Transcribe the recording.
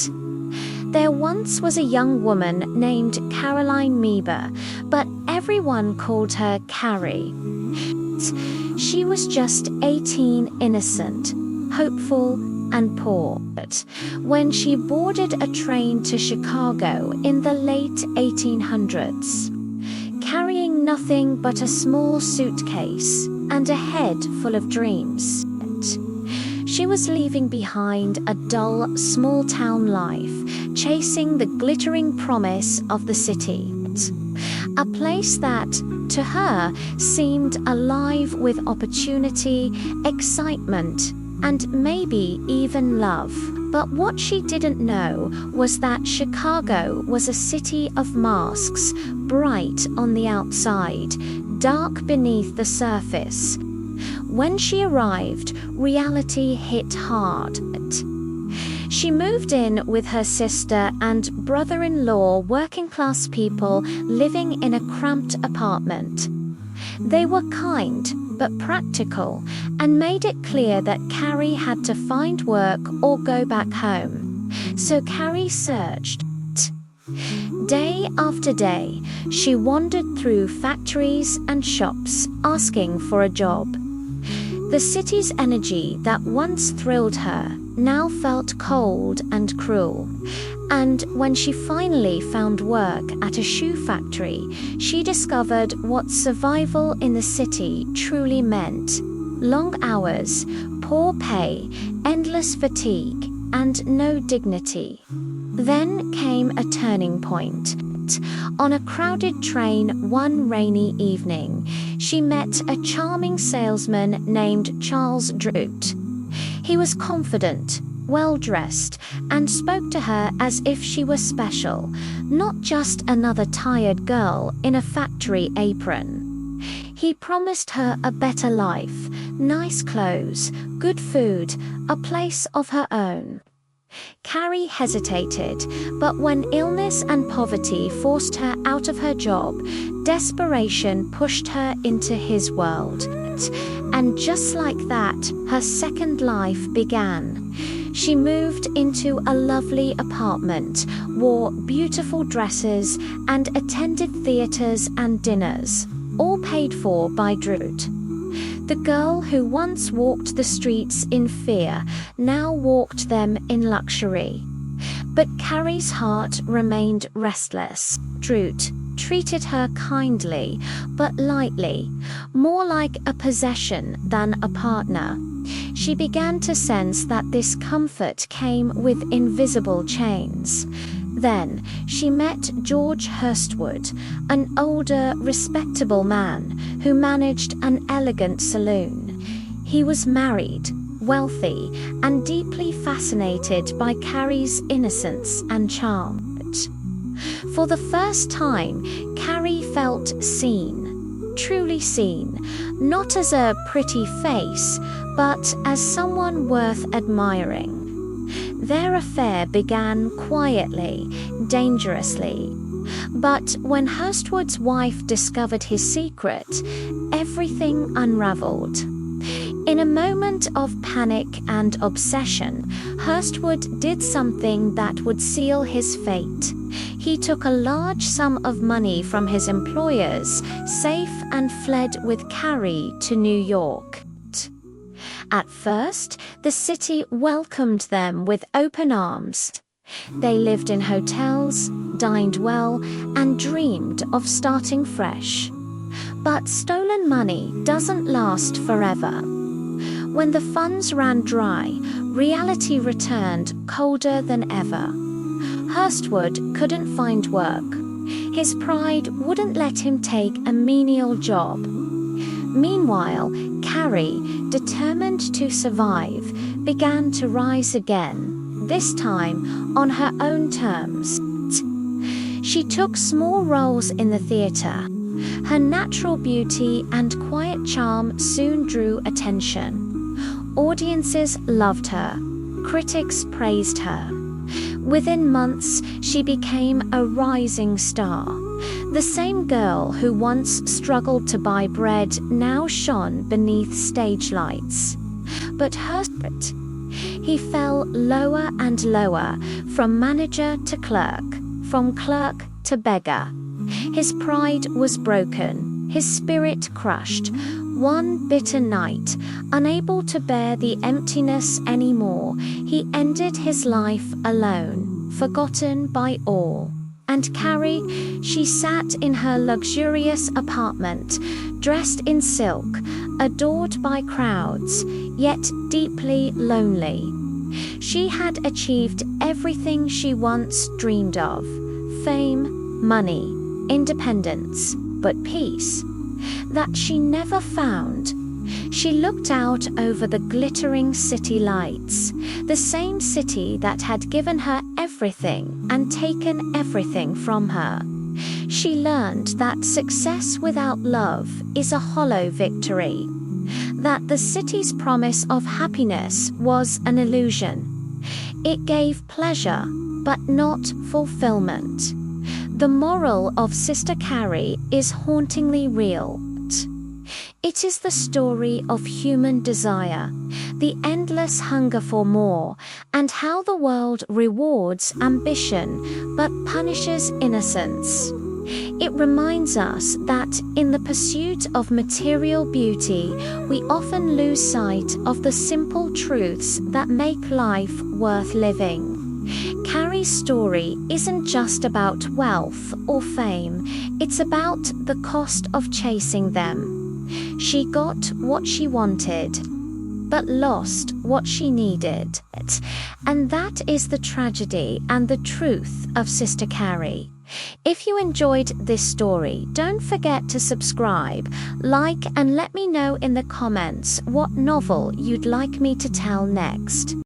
There once was a young woman named Caroline Meber, but everyone called her Carrie. She was just 18, innocent, hopeful, and poor. But when she boarded a train to Chicago in the late 1800s, carrying nothing but a small suitcase and a head full of dreams, she was leaving behind a dull, small-town life, chasing the glittering promise of the city. A place that, to her, seemed alive with opportunity, excitement, and maybe even love. But what she didn't know was that Chicago was a city of masks, bright on the outside, dark beneath the surface. When she arrived, reality hit hard. She moved in with her sister and brother-in-law, working-class people living in a cramped apartment. They were kind but practical and made it clear that Carrie had to find work or go back home. So Carrie searched. Day after day, she wandered through factories and shops asking for a job. The city's energy that once thrilled her now felt cold and cruel. And when she finally found work at a shoe factory, she discovered what survival in the city truly meant. Long hours, poor pay, endless fatigue, and no dignity. Then came a turning point. On a crowded train one rainy evening, she met a charming salesman named Charles Droot. He was confident, well-dressed, and spoke to her as if she were special, not just another tired girl in a factory apron. He promised her a better life, nice clothes, good food, a place of her own. Carrie hesitated, but when illness and poverty forced her out of her job, desperation pushed her into his world. And just like that, her second life began. She moved into a lovely apartment, wore beautiful dresses, and attended theaters and dinners, all paid for by Droot. The girl who once walked the streets in fear now walked them in luxury. But Carrie's heart remained restless. Droot treated her kindly, but lightly, more like a possession than a partner. She began to sense that this comfort came with invisible chains. Then she met George Hurstwood, an older, respectable man who managed an elegant saloon. He was married, wealthy, and deeply fascinated by Carrie's innocence and charm. For the first time, Carrie felt seen, truly seen, not as a pretty face, but as someone worth admiring. Their affair began quietly, dangerously. But when Hurstwood's wife discovered his secret, everything unraveled. In a moment of panic and obsession, Hurstwood did something that would seal his fate. He took a large sum of money from his employer's safe and fled with Carrie to New York. At first, the city welcomed them with open arms. They lived in hotels, dined well, and dreamed of starting fresh. But stolen money doesn't last forever. When the funds ran dry, reality returned colder than ever. Hurstwood couldn't find work. His pride wouldn't let him take a menial job. Meanwhile, Carrie, determined to survive, began to rise again, this time on her own terms. She took small roles in the theater. Her natural beauty and quiet charm soon drew attention. Audiences loved her. Critics praised her. Within months, she became a rising star. The same girl who once struggled to buy bread now shone beneath stage lights. But Hurstwood, He fell lower and lower, from manager to clerk, from clerk to beggar. His pride was broken, his spirit crushed. One bitter night, unable to bear the emptiness anymore, he ended his life alone, forgotten by all. And Carrie, she sat in her luxurious apartment, dressed in silk, adored by crowds, yet deeply lonely. She had achieved everything she once dreamed of: fame, money, independence, but peace. That she never found. She looked out over the glittering city lights, the same city that had given her everything and taken everything from her. She learned that success without love is a hollow victory, that the city's promise of happiness was an illusion. It gave pleasure, but not fulfillment. The moral of Sister Carrie is hauntingly real. It is the story of human desire, the endless hunger for more, and how the world rewards ambition but punishes innocence. It reminds us that in the pursuit of material beauty, we often lose sight of the simple truths that make life worth living. Carrie's story isn't just about wealth or fame, it's about the cost of chasing them. She got what she wanted, but lost what she needed. And that is the tragedy and the truth of Sister Carrie. If you enjoyed this story, don't forget to subscribe, like, and let me know in the comments what novel you'd like me to tell next.